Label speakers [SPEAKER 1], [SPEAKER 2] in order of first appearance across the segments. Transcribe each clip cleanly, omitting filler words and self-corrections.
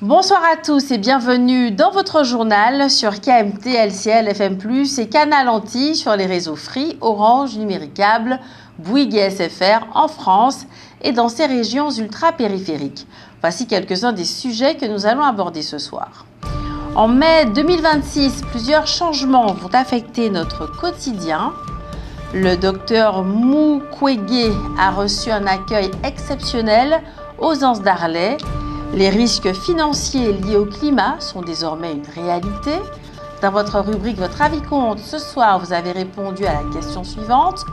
[SPEAKER 1] Bonsoir à tous et bienvenue dans votre journal sur KMT, LCL, FM+, et Canal Antilles sur les réseaux Free, Orange, Numéricable, Bouygues et SFR en France et dans ces régions ultra-périphériques. Voici quelques-uns des sujets que nous allons aborder ce soir. En mai 2026, plusieurs changements vont affecter notre quotidien. Le docteur Mukwege a reçu un accueil exceptionnel aux Anses d'Arlet. Les risques financiers liés au climat sont désormais une réalité. Dans votre rubrique Votre avis compte, ce soir, vous avez répondu à la question suivante.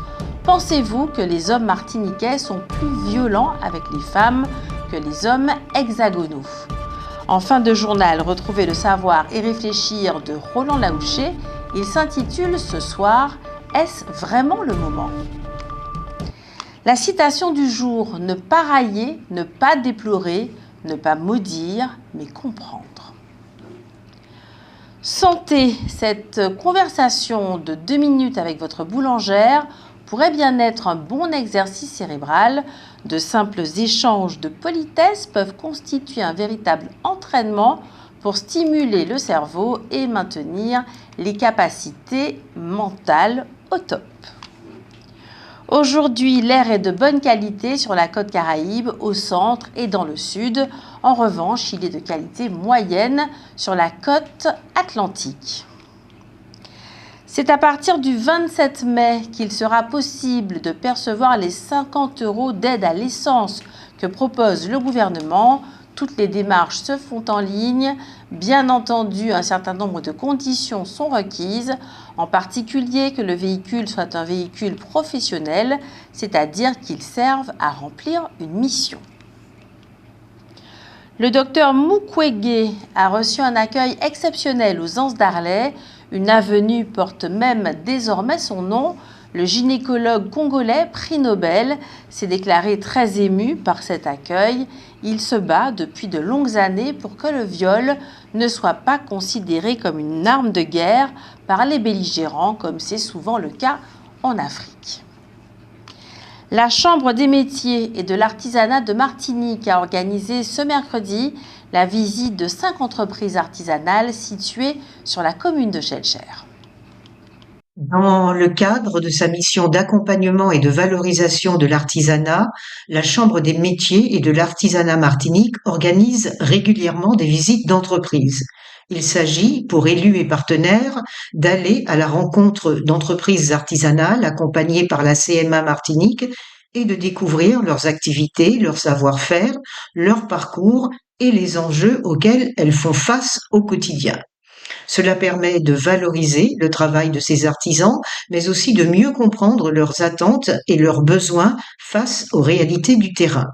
[SPEAKER 1] Pensez-vous que les hommes martiniquais sont plus violents avec les femmes que les hommes hexagonaux? En fin de journal, retrouvez le savoir et réfléchir de Roland Laouché. Il s'intitule ce soir « Est-ce vraiment le moment ?» La citation du jour « Ne pas railler, ne pas déplorer », ne pas maudire, mais comprendre. Santé, cette conversation de 2 minutes avec votre boulangère pourrait bien être un bon exercice cérébral. De simples échanges de politesse peuvent constituer un véritable entraînement pour stimuler le cerveau et maintenir les capacités mentales au top. Aujourd'hui, l'air est de bonne qualité sur la côte Caraïbe, au centre et dans le sud. En revanche, il est de qualité moyenne sur la côte Atlantique. C'est à partir du 27 mai qu'il sera possible de percevoir les 50 € d'aide à l'essence que propose le gouvernement. Toutes les démarches se font en ligne. Bien entendu, un certain nombre de conditions sont requises, en particulier que le véhicule soit un véhicule professionnel, c'est-à-dire qu'il serve à remplir une mission. Le docteur Mukwege a reçu un accueil exceptionnel aux Anses d'Arlet. Une avenue porte même désormais son nom. Le gynécologue congolais, prix Nobel, s'est déclaré très ému par cet accueil. Il se bat depuis de longues années pour que le viol ne soit pas considéré comme une arme de guerre par les belligérants, comme c'est souvent le cas en Afrique. La Chambre des métiers et de l'artisanat de Martinique a organisé ce mercredi la visite de 5 entreprises artisanales situées sur la commune de Schœlcher.
[SPEAKER 2] Dans le cadre de sa mission d'accompagnement et de valorisation de l'artisanat, la Chambre des métiers et de l'artisanat Martinique organise régulièrement des visites d'entreprises. Il s'agit, pour élus et partenaires, d'aller à la rencontre d'entreprises artisanales accompagnées par la CMA Martinique et de découvrir leurs activités, leur savoir-faire, leur parcours et les enjeux auxquels elles font face au quotidien. Cela permet de valoriser le travail de ces artisans, mais aussi de mieux comprendre leurs attentes et leurs besoins face aux réalités du terrain.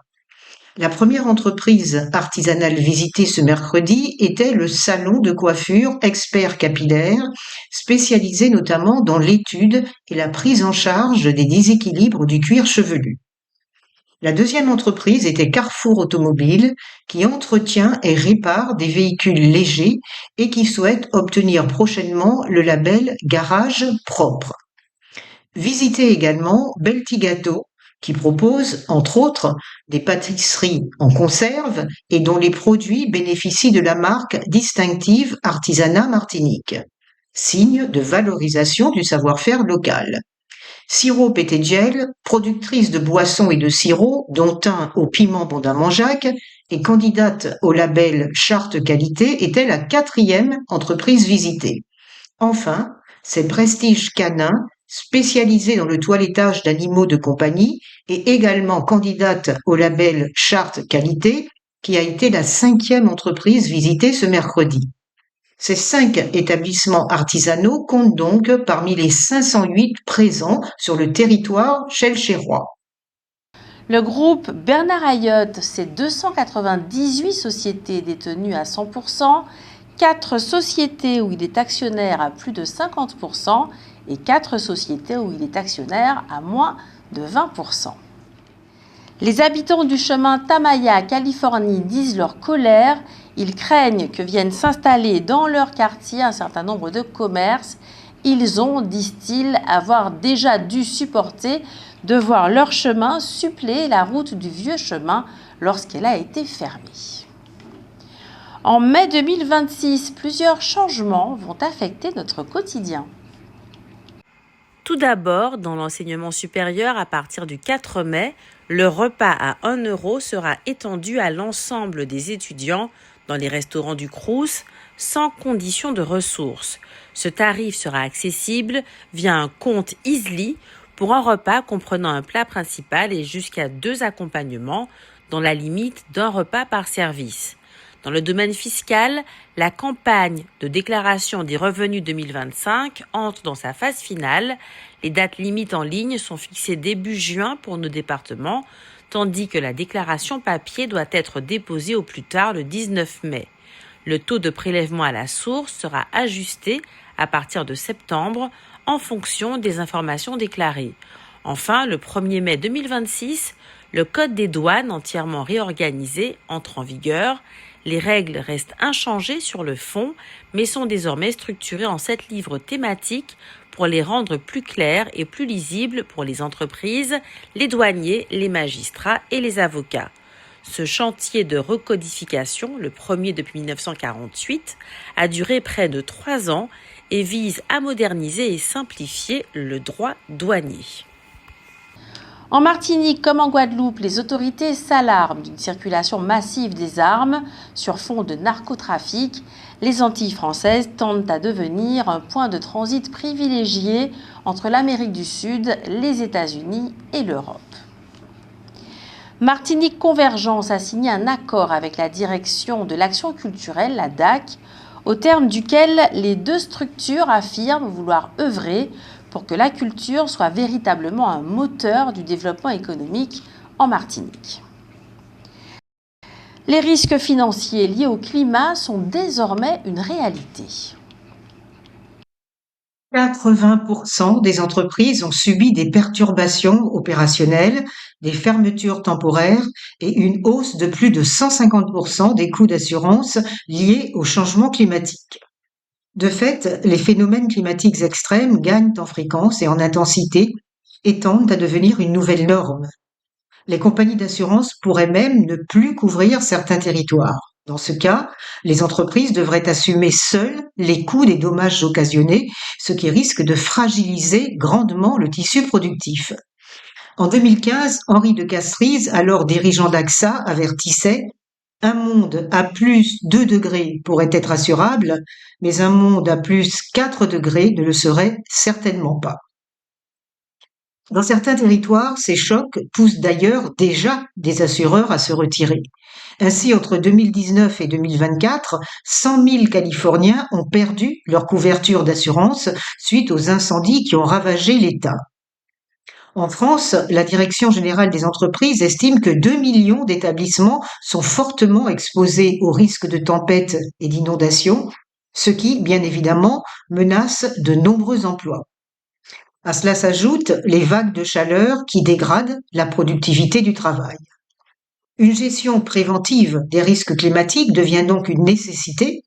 [SPEAKER 2] La première entreprise artisanale visitée ce mercredi était le salon de coiffure Expert Capillaire, spécialisé notamment dans l'étude et la prise en charge des déséquilibres du cuir chevelu. La deuxième entreprise était Carrefour Automobile, qui entretient et répare des véhicules légers et qui souhaite obtenir prochainement le label Garage Propre. Visitez également Belti Gâteaux, qui propose, entre autres, des pâtisseries en conserve et dont les produits bénéficient de la marque distinctive Artisanat Martinique, signe de valorisation du savoir-faire local. Sirop Pétégiel, productrice de boissons et de sirops, dont un au piment Bondamanjac, et candidate au label Charte Qualité, était la 4e entreprise visitée. Enfin, c'est Prestige Canin, spécialisée dans le toilettage d'animaux de compagnie et également candidate au label Charte Qualité, qui a été la 5e entreprise visitée ce mercredi. Ces 5 établissements artisanaux comptent donc parmi les 508 présents sur le territoire schœlcherois.
[SPEAKER 1] Le groupe Bernard Ayotte, c'est 298 sociétés détenues à 100%, 4 sociétés où il est actionnaire à plus de 50% et 4 sociétés où il est actionnaire à moins de 20%. Les habitants du chemin Tamaya, Californie, disent leur colère. Ils craignent que viennent s'installer dans leur quartier un certain nombre de commerces. Ils ont, disent-ils, avoir déjà dû supporter de voir leur chemin suppléer la route du vieux chemin lorsqu'elle a été fermée. En mai 2026, plusieurs changements vont affecter notre quotidien. Tout d'abord, dans l'enseignement supérieur, à partir du 4 mai, le repas à 1 euro sera étendu à l'ensemble des étudiants dans les restaurants du Crous, sans condition de ressources. Ce tarif sera accessible via un compte Easly pour un repas comprenant un plat principal et jusqu'à 2 accompagnements, dans la limite d'un repas par service. Dans le domaine fiscal, la campagne de déclaration des revenus 2025 entre dans sa phase finale. Les dates limites en ligne sont fixées début juin pour nos départements, tandis que la déclaration papier doit être déposée au plus tard le 19 mai. Le taux de prélèvement à la source sera ajusté à partir de septembre en fonction des informations déclarées. Enfin, le 1er mai 2026, le Code des douanes entièrement réorganisé entre en vigueur. Les règles restent inchangées sur le fond, mais sont désormais structurées en 7 livres thématiques pour les rendre plus clairs et plus lisibles pour les entreprises, les douaniers, les magistrats et les avocats. Ce chantier de recodification, le premier depuis 1948, a duré près de 3 ans et vise à moderniser et simplifier le droit douanier. En Martinique comme en Guadeloupe, les autorités s'alarment d'une circulation massive des armes sur fond de narcotrafic. Les Antilles françaises tendent à devenir un point de transit privilégié entre l'Amérique du Sud, les États-Unis et l'Europe. Martinique Convergence a signé un accord avec la direction de l'action culturelle, la DAC, au terme duquel les deux structures affirment vouloir œuvrer pour que la culture soit véritablement un moteur du développement économique en Martinique. Les risques financiers liés au climat sont désormais une réalité.
[SPEAKER 2] 80% des entreprises ont subi des perturbations opérationnelles, des fermetures temporaires et une hausse de plus de 150% des coûts d'assurance liés au changement climatique. De fait, les phénomènes climatiques extrêmes gagnent en fréquence et en intensité et tendent à devenir une nouvelle norme. Les compagnies d'assurance pourraient même ne plus couvrir certains territoires. Dans ce cas, les entreprises devraient assumer seules les coûts des dommages occasionnés, ce qui risque de fragiliser grandement le tissu productif. En 2015, Henri de Castries, alors dirigeant d'AXA, avertissait: un monde à plus 2 degrés pourrait être assurable, mais un monde à plus 4 degrés ne le serait certainement pas. Dans certains territoires, ces chocs poussent d'ailleurs déjà des assureurs à se retirer. Ainsi, entre 2019 et 2024, 100 000 Californiens ont perdu leur couverture d'assurance suite aux incendies qui ont ravagé l'État. En France, la Direction générale des entreprises estime que 2 millions d'établissements sont fortement exposés aux risques de tempêtes et d'inondations, ce qui, bien évidemment, menace de nombreux emplois. À cela s'ajoutent les vagues de chaleur qui dégradent la productivité du travail. Une gestion préventive des risques climatiques devient donc une nécessité,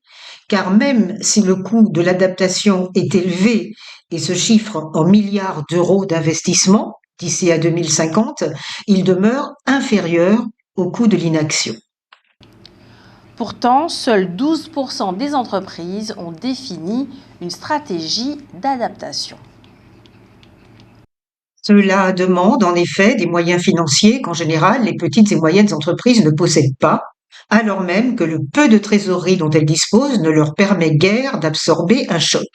[SPEAKER 2] car même si le coût de l'adaptation est élevé et se chiffre en milliards d'euros d'investissement d'ici à 2050, il demeure inférieur au coût de l'inaction.
[SPEAKER 1] Pourtant, seuls 12% des entreprises ont défini une stratégie d'adaptation.
[SPEAKER 2] Cela demande en effet des moyens financiers qu'en général les petites et moyennes entreprises ne possèdent pas, alors même que le peu de trésorerie dont elles disposent ne leur permet guère d'absorber un choc.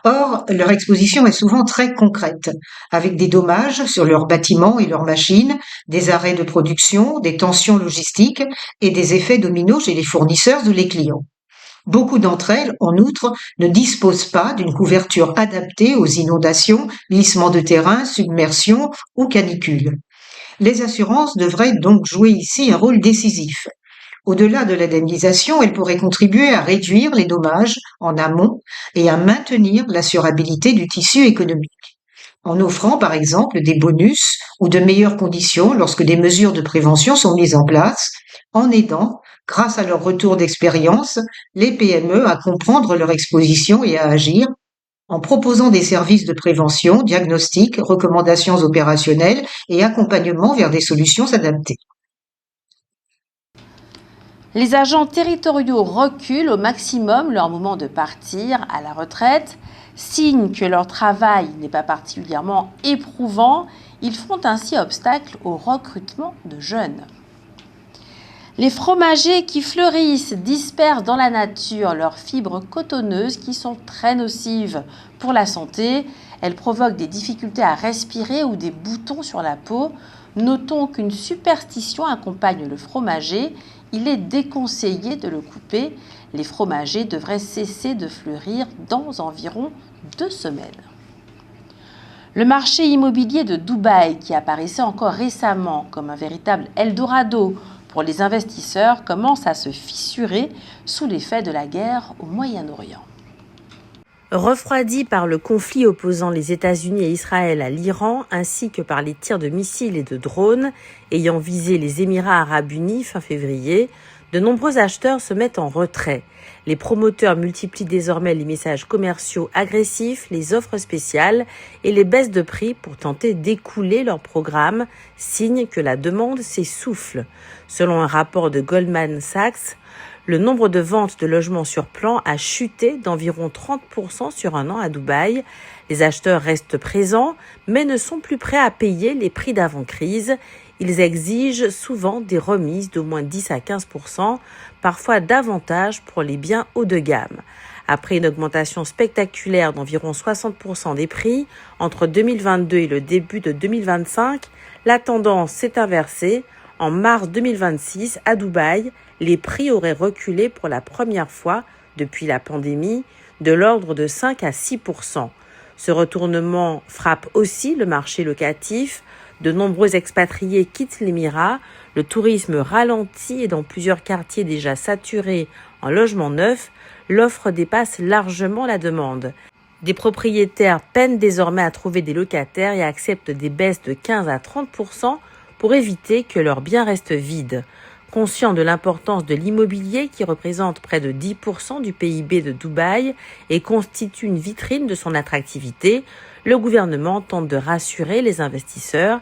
[SPEAKER 2] Or, leur exposition est souvent très concrète, avec des dommages sur leurs bâtiments et leurs machines, des arrêts de production, des tensions logistiques et des effets dominos chez les fournisseurs ou les clients. Beaucoup d'entre elles, en outre, ne disposent pas d'une couverture adaptée aux inondations, glissements de terrain, submersions ou canicules. Les assurances devraient donc jouer ici un rôle décisif. Au-delà de l'indemnisation, elles pourraient contribuer à réduire les dommages en amont et à maintenir l'assurabilité du tissu économique, en offrant par exemple des bonus ou de meilleures conditions lorsque des mesures de prévention sont mises en place, en aidant, grâce à leur retour d'expérience, les PME à comprendre leur exposition et à agir, en proposant des services de prévention, diagnostic, recommandations opérationnelles et accompagnement vers des solutions adaptées.
[SPEAKER 1] Les agents territoriaux reculent au maximum leur moment de partir à la retraite. Signe que leur travail n'est pas particulièrement éprouvant, ils font ainsi obstacle au recrutement de jeunes. Les fromagers qui fleurissent dispersent dans la nature leurs fibres cotonneuses qui sont très nocives pour la santé. Elles provoquent des difficultés à respirer ou des boutons sur la peau. Notons qu'une superstition accompagne le fromager. Il est déconseillé de le couper. Les fromagers devraient cesser de fleurir dans environ 2 semaines. Le marché immobilier de Dubaï, qui apparaissait encore récemment comme un véritable Eldorado pour les investisseurs, commence à se fissurer sous l'effet de la guerre au Moyen-Orient. Refroidi par le conflit opposant les États-Unis et Israël à l'Iran, ainsi que par les tirs de missiles et de drones ayant visé les Émirats arabes unis fin février, de nombreux acheteurs se mettent en retrait. Les promoteurs multiplient désormais les messages commerciaux agressifs, les offres spéciales et les baisses de prix pour tenter d'écouler leurs programmes, signe que la demande s'essouffle. Selon un rapport de Goldman Sachs, le nombre de ventes de logements sur plan a chuté d'environ 30% sur un an à Dubaï. Les acheteurs restent présents, mais ne sont plus prêts à payer les prix d'avant-crise. Ils exigent souvent des remises d'au moins 10 à 15%, parfois davantage pour les biens haut de gamme. Après une augmentation spectaculaire d'environ 60% des prix entre 2022 et le début de 2025, la tendance s'est inversée. En mars 2026, à Dubaï, les prix auraient reculé pour la première fois depuis la pandémie, de l'ordre de 5 à 6%. Ce retournement frappe aussi le marché locatif. De nombreux expatriés quittent l'Émirat, le tourisme ralentit et dans plusieurs quartiers déjà saturés en logements neufs, l'offre dépasse largement la demande. Des propriétaires peinent désormais à trouver des locataires et acceptent des baisses de 15 à 30% pour éviter que leurs biens restent vides. Conscient de l'importance de l'immobilier qui représente près de 10% du PIB de Dubaï et constitue une vitrine de son attractivité, le gouvernement tente de rassurer les investisseurs.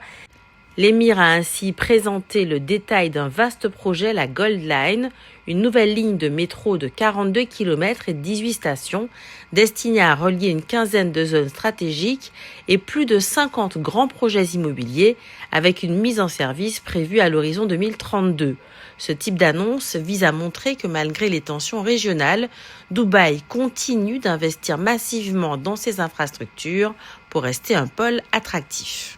[SPEAKER 1] L'émir a ainsi présenté le détail d'un vaste projet, la Gold Line, une nouvelle ligne de métro de 42 km et 18 stations, destinée à relier une quinzaine de zones stratégiques et plus de 50 grands projets immobiliers, avec une mise en service prévue à l'horizon 2032. Ce type d'annonce vise à montrer que malgré les tensions régionales, Dubaï continue d'investir massivement dans ses infrastructures pour rester un pôle attractif.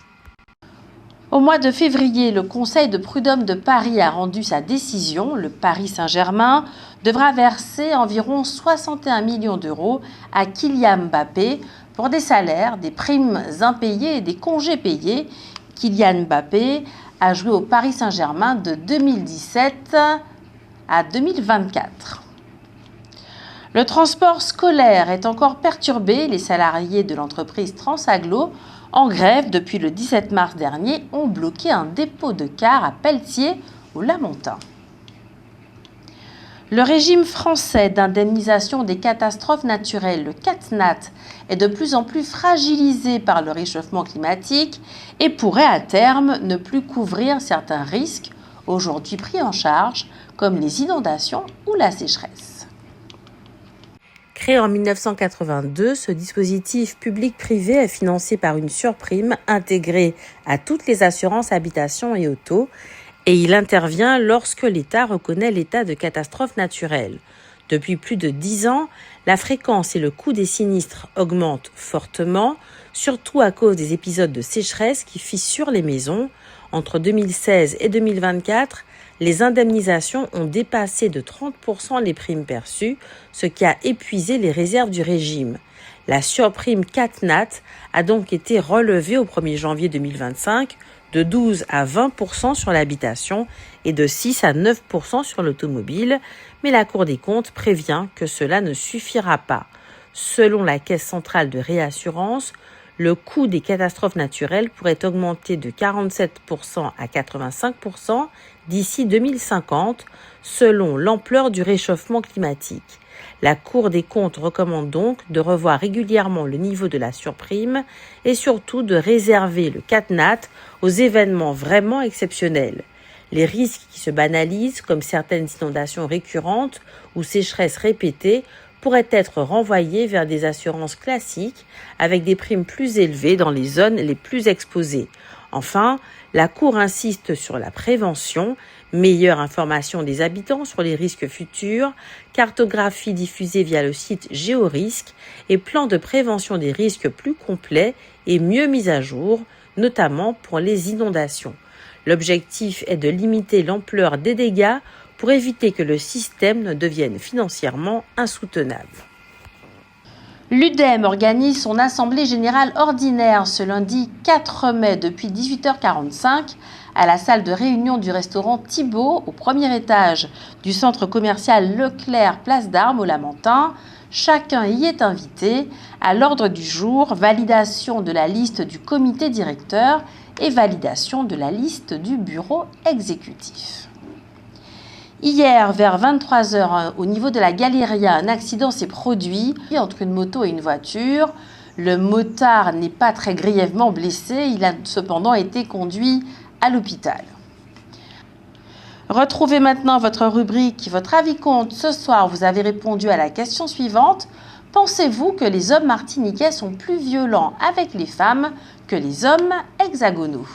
[SPEAKER 1] Au mois de février, le Conseil de prud'homme de Paris a rendu sa décision. Le Paris Saint-Germain devra verser environ 61 millions d'euros à Kylian Mbappé pour des salaires, des primes impayées et des congés payés. Kylian Mbappé a joué au Paris Saint-Germain de 2017 à 2024. Le transport scolaire est encore perturbé. Les salariés de l'entreprise Transaglo, en grève depuis le 17 mars dernier, ont bloqué un dépôt de cars à Pelletier, au Lamentin. Le régime français d'indemnisation des catastrophes naturelles, le CatNat, est de plus en plus fragilisé par le réchauffement climatique et pourrait à terme ne plus couvrir certains risques aujourd'hui pris en charge, comme les inondations ou la sécheresse. Créé en 1982, ce dispositif public-privé est financé par une surprime intégrée à toutes les assurances habitation et auto, et il intervient lorsque l'État reconnaît l'état de catastrophe naturelle. Depuis plus de 10 ans, la fréquence et le coût des sinistres augmentent fortement, surtout à cause des épisodes de sécheresse qui fissurent les maisons. Entre 2016 et 2024, les indemnisations ont dépassé de 30% les primes perçues, ce qui a épuisé les réserves du régime. La surprime CatNat a donc été relevée au 1er janvier 2025 de 12 à 20% sur l'habitation et de 6 à 9% sur l'automobile, mais la Cour des comptes prévient que cela ne suffira pas. Selon la Caisse centrale de réassurance, le coût des catastrophes naturelles pourrait augmenter de 47% à 85% d'ici 2050, selon l'ampleur du réchauffement climatique. La Cour des comptes recommande donc de revoir régulièrement le niveau de la surprime et surtout de réserver le CatNat aux événements vraiment exceptionnels. Les risques qui se banalisent, comme certaines inondations récurrentes ou sécheresses répétées, pourraient être renvoyés vers des assurances classiques avec des primes plus élevées dans les zones les plus exposées. Enfin, la Cour insiste sur la prévention, meilleure information des habitants sur les risques futurs, cartographie diffusée via le site Géorisque et plan de prévention des risques plus complet et mieux mis à jour, notamment pour les inondations. L'objectif est de limiter l'ampleur des dégâts pour éviter que le système ne devienne financièrement insoutenable. L'UDEM organise son assemblée générale ordinaire ce lundi 4 mai depuis 18h45 à la salle de réunion du restaurant Thibault au premier étage du centre commercial Leclerc Place d'Armes au Lamentin. Chacun y est invité. À l'ordre du jour, validation de la liste du comité directeur et validation de la liste du bureau exécutif. Hier, vers 23h, au niveau de la Galéria, un accident s'est produit entre une moto et une voiture. Le motard n'est pas très grièvement blessé, il a cependant été conduit à l'hôpital. Retrouvez maintenant votre rubrique, votre avis compte. Ce soir, vous avez répondu à la question suivante. Pensez-vous que les hommes martiniquais sont plus violents avec les femmes que les hommes hexagonaux ?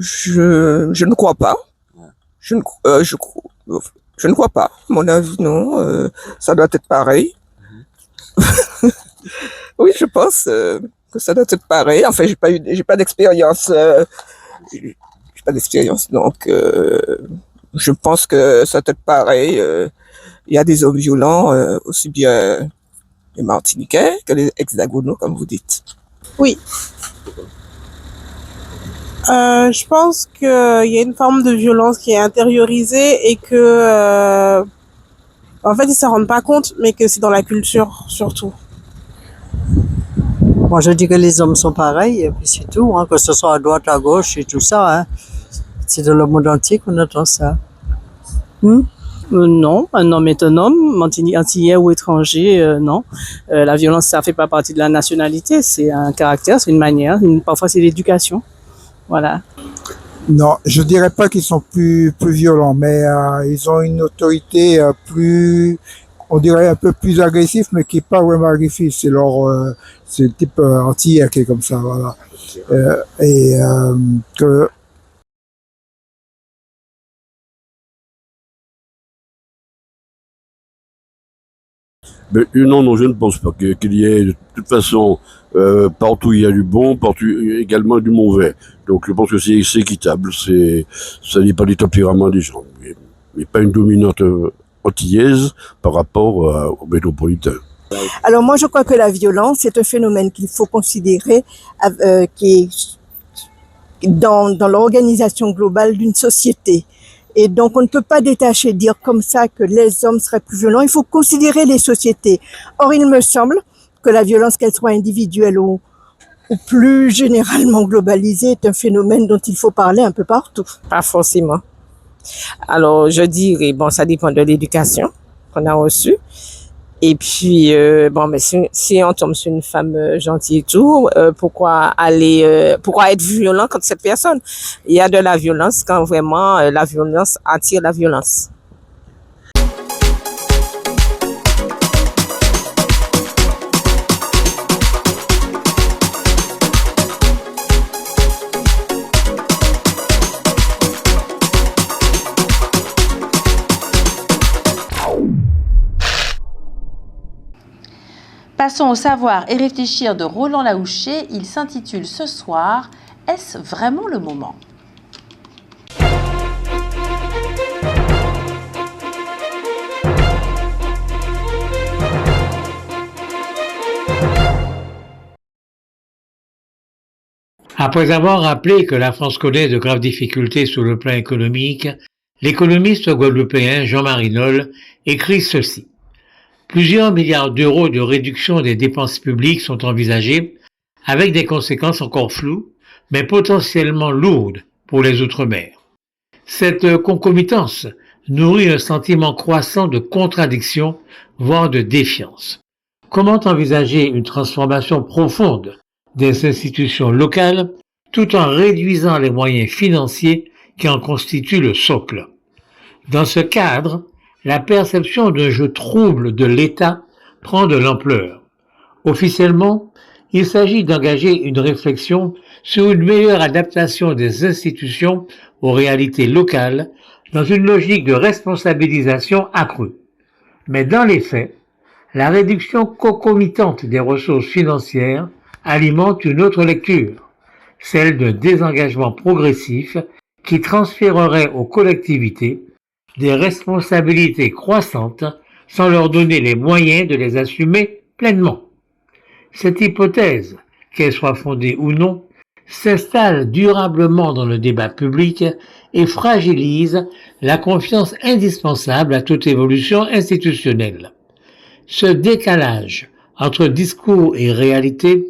[SPEAKER 3] Je ne crois pas. Je ne crois pas. À mon avis, non. Ça doit être pareil. Oui, je pense que ça doit être pareil. Enfin, j'ai pas d'expérience. J'ai pas d'expérience, donc je pense que ça doit être pareil. Il y a des hommes violents, aussi bien les Martiniquais que les hexagonaux, comme vous dites.
[SPEAKER 4] Oui. Je pense qu'il y a une forme de violence qui est intériorisée et que, en fait, ils s'en rendent pas compte, mais que c'est dans la culture surtout.
[SPEAKER 5] Moi, je dis que les hommes sont pareils, et puis c'est tout, hein, que ce soit à droite, à gauche et tout ça. Hein. C'est dans le monde entier qu'on entend ça.
[SPEAKER 6] Non, un homme est un homme, antillais ou étranger, non. La violence, ça fait pas partie de la nationalité, c'est un caractère, c'est une manière, parfois c'est l'éducation. Voilà.
[SPEAKER 7] Non, je dirais pas qu'ils sont plus violents, mais ils ont une autorité plus, on dirait un peu plus agressif, mais qui est pas vraiment agressif. C'est le type antillais qui est comme ça, voilà. Que
[SPEAKER 8] Mais non, je ne pense pas qu'il y ait de toute façon partout il y a du bon, partout également du mauvais. Donc je pense que c'est équitable, ça n'est pas les tempéraments des gens, mais pas une dominante antillaise par rapport aux métropolitains.
[SPEAKER 9] Alors moi je crois que la violence c'est un phénomène qu'il faut considérer qui est dans l'organisation globale d'une société. Et donc, on ne peut pas détacher, dire comme ça que les hommes seraient plus violents. Il faut considérer les sociétés. Or, il me semble que la violence, qu'elle soit individuelle ou plus généralement globalisée, est un phénomène dont il faut parler un peu partout.
[SPEAKER 4] Pas forcément. Alors, je dirais, bon, ça dépend de l'éducation qu'on a reçue. Et puis, mais si on tombe sur une femme gentille et tout, pourquoi être violent contre cette personne? Il y a de la violence quand vraiment la violence attire la violence.
[SPEAKER 1] Passons au savoir et réfléchir de Roland Laouché. Il s'intitule ce soir « Est-ce vraiment le moment ?»
[SPEAKER 10] Après avoir rappelé que la France connaît de graves difficultés sur le plan économique, L'économiste guadeloupéen Jean-Marie Nolle écrit ceci. Plusieurs milliards d'euros de réduction des dépenses publiques sont envisagés, avec des conséquences encore floues, mais potentiellement lourdes pour les Outre-mer. Cette concomitance nourrit un sentiment croissant de contradiction, voire de défiance. Comment envisager une transformation profonde des institutions locales tout en réduisant les moyens financiers qui en constituent le socle? Dans ce cadre, la perception d'un jeu trouble de l'État prend de l'ampleur. Officiellement, il s'agit d'engager une réflexion sur une meilleure adaptation des institutions aux réalités locales dans une logique de responsabilisation accrue. Mais dans les faits, la réduction concomitante des ressources financières alimente une autre lecture, celle d'un désengagement progressif qui transférerait aux collectivités des responsabilités croissantes sans leur donner les moyens de les assumer pleinement. Cette hypothèse, qu'elle soit fondée ou non, s'installe durablement dans le débat public et fragilise la confiance indispensable à toute évolution institutionnelle. Ce décalage entre discours et réalité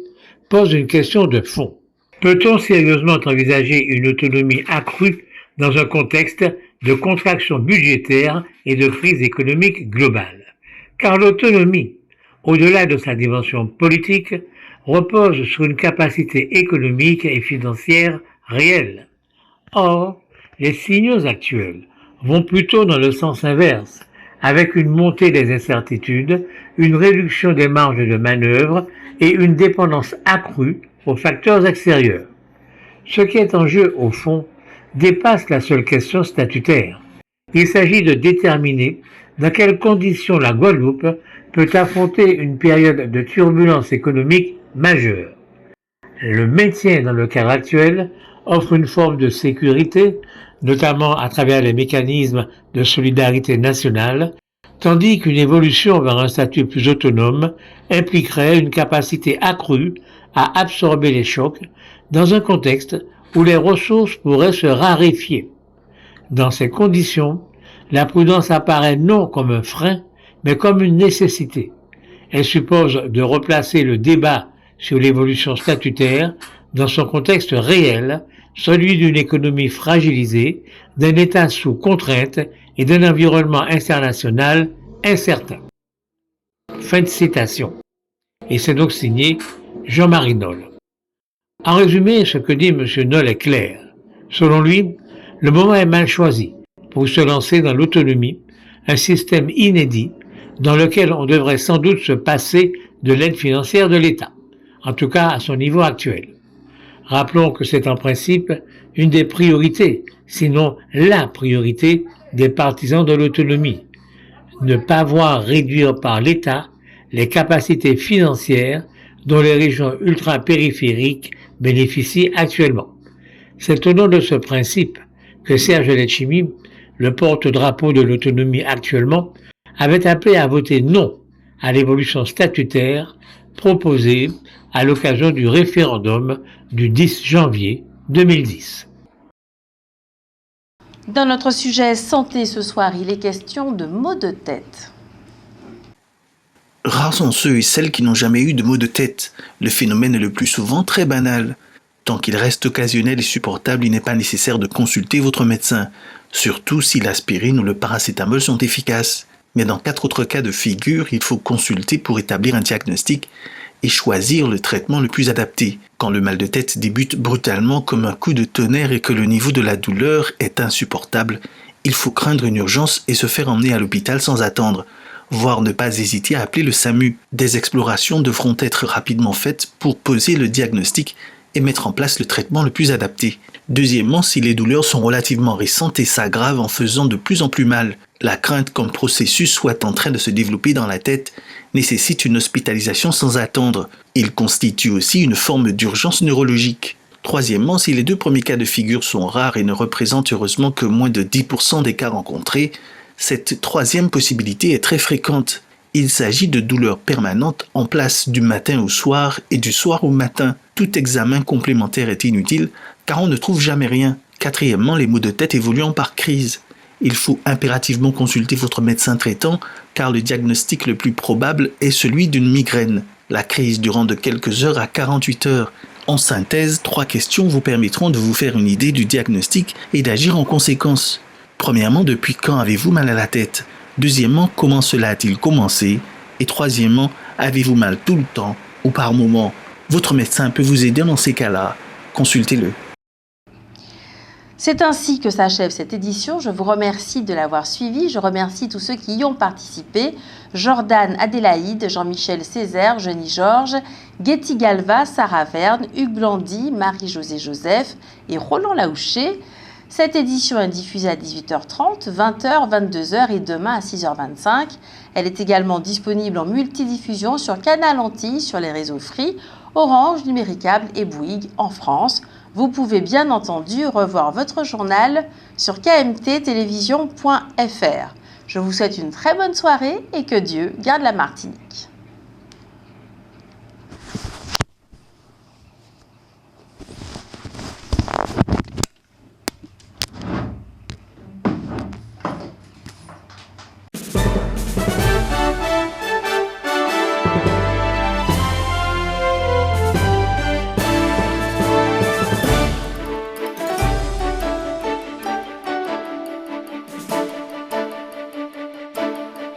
[SPEAKER 10] pose une question de fond. Peut-on sérieusement envisager une autonomie accrue dans un contexte de contraction budgétaire et de crise économique globale? Car l'autonomie, au-delà de sa dimension politique, repose sur une capacité économique et financière réelle. Or, les signaux actuels vont plutôt dans le sens inverse, avec une montée des incertitudes, une réduction des marges de manœuvre et une dépendance accrue aux facteurs extérieurs. Ce qui est en jeu, au fond, dépasse la seule question statutaire. Il s'agit de déterminer dans quelles conditions la Guadeloupe peut affronter une période de turbulence économique majeure. Le maintien dans le cadre actuel offre une forme de sécurité, notamment à travers les mécanismes de solidarité nationale, tandis qu'une évolution vers un statut plus autonome impliquerait une capacité accrue à absorber les chocs dans un contexte où les ressources pourraient se raréfier. Dans ces conditions, la prudence apparaît non comme un frein, mais comme une nécessité. Elle suppose de replacer le débat sur l'évolution statutaire dans son contexte réel, celui d'une économie fragilisée, d'un État sous contrainte et d'un environnement international incertain. Fin de citation. Et c'est donc signé Jean-Marie Nolle. En résumé, ce que dit M. Nolle est clair. Selon lui, le moment est mal choisi pour se lancer dans l'autonomie, un système inédit dans lequel on devrait sans doute se passer de l'aide financière de l'État, en tout cas à son niveau actuel. Rappelons que c'est en principe une des priorités, sinon la priorité des partisans de l'autonomie. Ne pas voir réduire par l'État les capacités financières dont les régions ultra-périphériques bénéficient actuellement. C'est au nom de ce principe que Serge Letchimy, le porte-drapeau de l'autonomie actuellement, avait appelé à voter non à l'évolution statutaire proposée à l'occasion du référendum du 10 janvier 2010.
[SPEAKER 1] Dans notre sujet santé ce soir, il est question de maux de tête.
[SPEAKER 11] Rares sont ceux et celles qui n'ont jamais eu de maux de tête. Le phénomène est le plus souvent très banal. Tant qu'il reste occasionnel et supportable, il n'est pas nécessaire de consulter votre médecin, surtout si l'aspirine ou le paracétamol sont efficaces. Mais dans 4 autres cas de figure, il faut consulter pour établir un diagnostic et choisir le traitement le plus adapté. Quand le mal de tête débute brutalement comme un coup de tonnerre et que le niveau de la douleur est insupportable, il faut craindre une urgence et se faire emmener à l'hôpital sans attendre, voire ne pas hésiter à appeler le SAMU. Des explorations devront être rapidement faites pour poser le diagnostic et mettre en place le traitement le plus adapté. Deuxièmement, si les douleurs sont relativement récentes et s'aggravent en faisant de plus en plus mal, la crainte qu'un processus soit en train de se développer dans la tête nécessite une hospitalisation sans attendre. Il constitue aussi une forme d'urgence neurologique. Troisièmement, si les 2 premiers cas de figure sont rares et ne représentent heureusement que moins de 10% des cas rencontrés, cette troisième possibilité est très fréquente. Il s'agit de douleurs permanentes en place du matin au soir et du soir au matin. Tout examen complémentaire est inutile car on ne trouve jamais rien. Quatrièmement, les maux de tête évoluant par crise. il faut impérativement consulter votre médecin traitant car le diagnostic le plus probable est celui d'une migraine. La crise durant de quelques heures à 48 heures. En synthèse, 3 questions vous permettront de vous faire une idée du diagnostic et d'agir en conséquence. Premièrement, depuis quand avez-vous mal à la tête? Deuxièmement, comment cela a-t-il commencé? Et troisièmement, avez-vous mal tout le temps ou par moment? Votre médecin peut vous aider dans ces cas-là. Consultez-le.
[SPEAKER 1] C'est ainsi que s'achève cette édition. Je vous remercie de l'avoir suivi. Je remercie tous ceux qui y ont participé. Jordan Adélaïde, Jean-Michel Césaire, Jenny Georges, Getty Galva, Sarah Verne, Hugues Blandy, Marie-Josée Joseph et Roland Laouché. Cette édition est diffusée à 18h30, 20h, 22h et demain à 6h25. Elle est également disponible en multidiffusion sur Canal Antilles, sur les réseaux Free, Orange, Numéricable et Bouygues en France. Vous pouvez bien entendu revoir votre journal sur kmttélévision.fr. Je vous souhaite une très bonne soirée et que Dieu garde la Martinique.